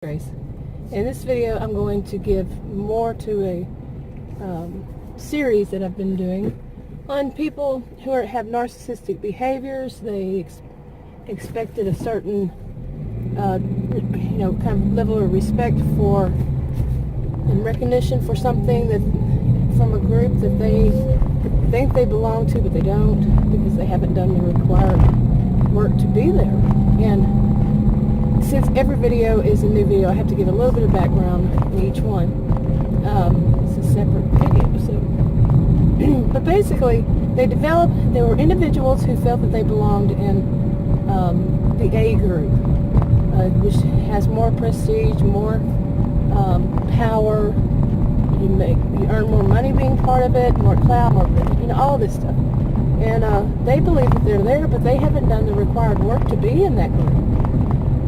Grace. In this video, I'm going to give more to a series that I've been doing on people who have narcissistic behaviors. They expected a certain, kind of level of respect for and recognition for something that from a group that they think they belong to, but they don't because they haven't done the required work to be there. And since every video is a new video, I have to give a little bit of background in each one. It's a separate video. So, but basically, they were individuals who felt that they belonged in the A group, which has more prestige, more power. You earn more money being part of it, more clout, more, all this stuff. And they believe that they're there, but they haven't done the required work to be in that group.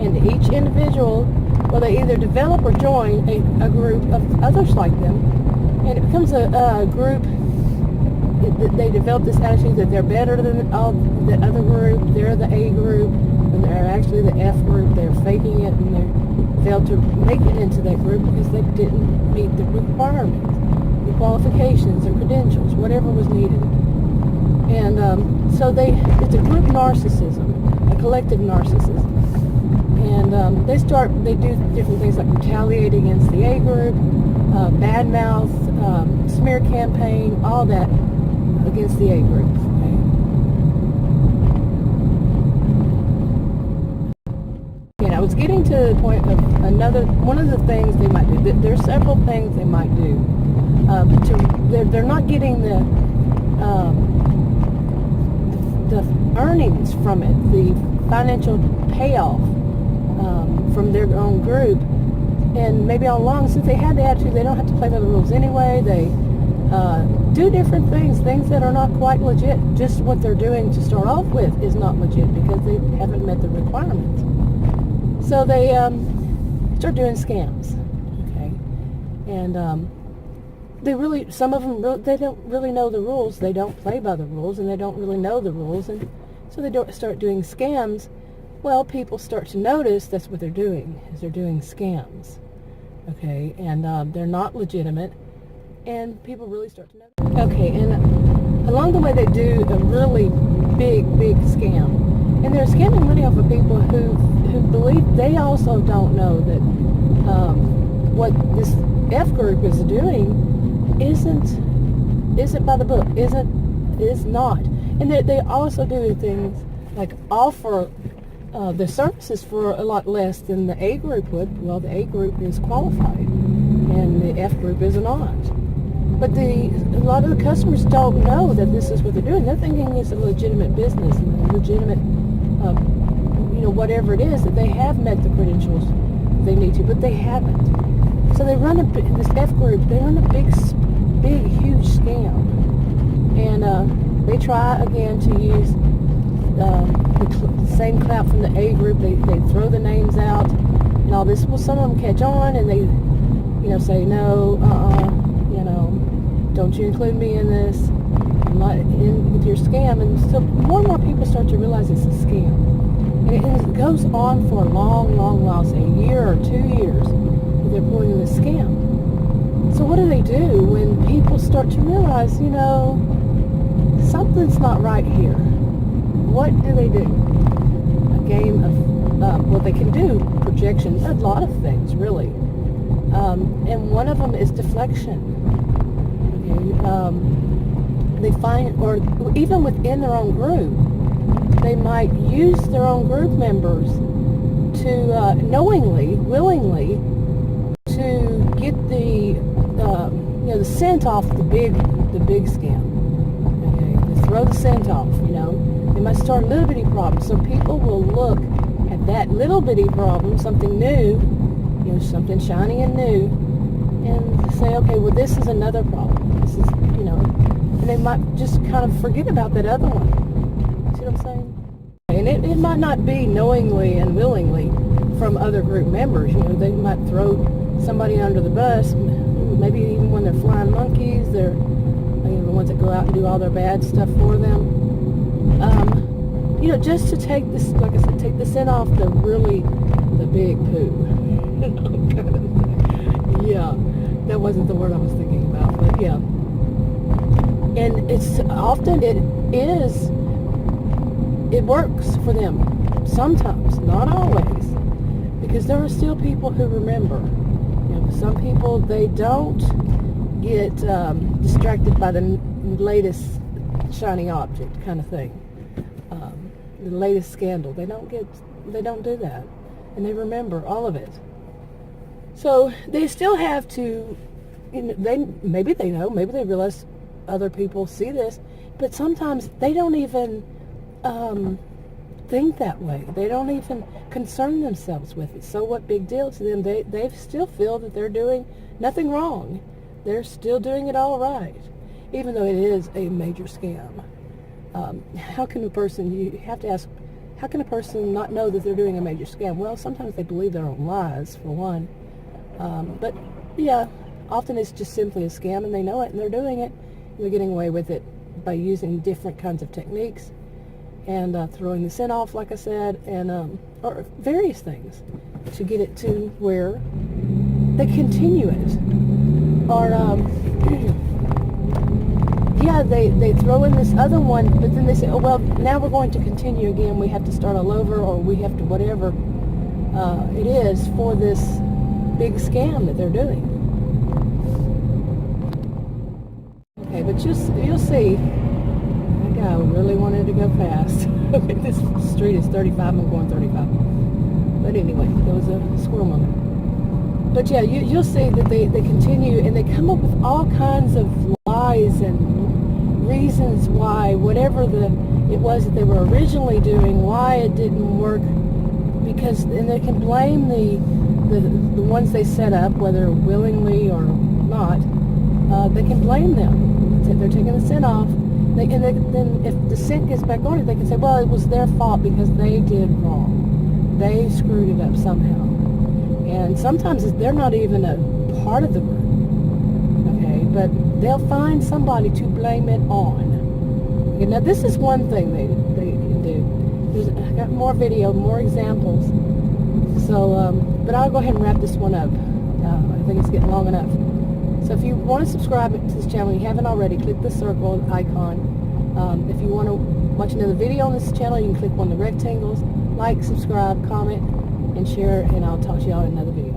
And each individual, well, they either develop or join a group of others like them, and it becomes a group. They develop this attitude that they're better than all the other group. They're the A group, and they're actually the F group. They're faking it, and they failed to make it into that group because they didn't meet the requirements, the qualifications, their credentials, whatever was needed. And so it's a group narcissism, a collective narcissism. And they do different things like retaliate against the A group, badmouth, smear campaign, all that against the A group. Okay. And I was getting to the point of one of the things they might do. There are several things they might do. They're not getting the earnings from it, the financial payoff from their own group, and maybe all along, since they had the attitude they don't have to play by the rules anyway, they do different things that are not quite legit. Just what they're doing to start off with is not legit because they haven't met the requirements. So they start doing scams, okay, and some of them they don't really know the rules. They don't play by the rules, and they don't really know the rules, and so they don't start doing scams. Well, people start to notice that's what they're doing, is they're doing scams, okay, and they're not legitimate, and people really start to notice. Okay, and along the way they do a really big scam, and they're scamming money off of people who believe they also don't know that what this F group is doing isn't by the book, is not, and they also do things like offer the services for a lot less than the A group would. Well, the A group is qualified, and the F group is not. But a lot of the customers don't know that this is what they're doing. They're thinking it's a legitimate business, and a legitimate, whatever it is, that they have met the credentials they need to, but they haven't. So they run this F group. They run a big, huge scam, and they try again to use the same clout from the A group. They throw the names out and all this. Well, some of them catch on and they say no, don't you include me in this, I'm not in with your scam. And so more and more people start to realize it's a scam, and it goes on for a long while, say a year or 2 years, that they're pulling this scam. So what do they do when people start to realize something's not right here? What do? A game of, they can do projection, a lot of things, really. And one of them is deflection. Okay? They find, or even within their own group, they might use their own group members to willingly, to get the scent off the big scam. Okay? To throw the scent off, They might start little bitty problems, so people will look at that little bitty problem, something new, something shiny and new, and say, okay, well, this is another problem. This is, and they might just kind of forget about that other one. See what I'm saying? And it might not be knowingly and willingly from other group members. They might throw somebody under the bus, maybe even when they're flying monkeys. They're the ones that go out and do all their bad stuff for them. Just to take this, like I said, take the scent off the big poo. That wasn't the word I was thinking about, but yeah. And it's often, it works for them. Sometimes, not always. Because there are still people who remember. You know, some people, they don't get distracted by the latest shiny object kind of thing. The latest scandal. They don't do that. And they remember all of it. So they still have to, you know, maybe they realize other people see this, but sometimes they don't even think that way. They don't even concern themselves with it. So what big deal to them? They still feel that they're doing nothing wrong. They're still doing it all right, even though it is a major scam. How can a person, you have to ask, how can a person not know that they're doing a major scam? Well, sometimes they believe their own lies, for one. But yeah, often it's just simply a scam and they know it and they're doing it. They're getting away with it by using different kinds of techniques and throwing the scent off, like I said, and or various things to get it to where they continue it. Or yeah, they throw in this other one, but then they say, oh, well, now we're going to continue again. We have to start all over, or we have to whatever it is for this big scam that they're doing. Okay, but you'll see. That guy really wanted to go fast. Okay, this street is 35. I'm going 35. But anyway, there was a squirrel moment. But yeah, you'll see that they continue, and they come up with all kinds of lies and reasons why whatever it was that they were originally doing, why it didn't work, and they can blame the ones they set up, whether willingly or not. They can blame them. They're taking the scent off. Then if the scent gets back on it, they can say, well, it was their fault because they did wrong. They screwed it up somehow. And sometimes they're not even a part of the group. Okay, but they'll find somebody to blame it on. Okay, now this is one thing they can do. I got more video, more examples. So, but I'll go ahead and wrap this one up. I think it's getting long enough. So if you want to subscribe to this channel, you haven't already, click the circle icon. If you want to watch another video on this channel, you can click on the rectangles, like, subscribe, comment, and share, and I'll talk to y'all in another video.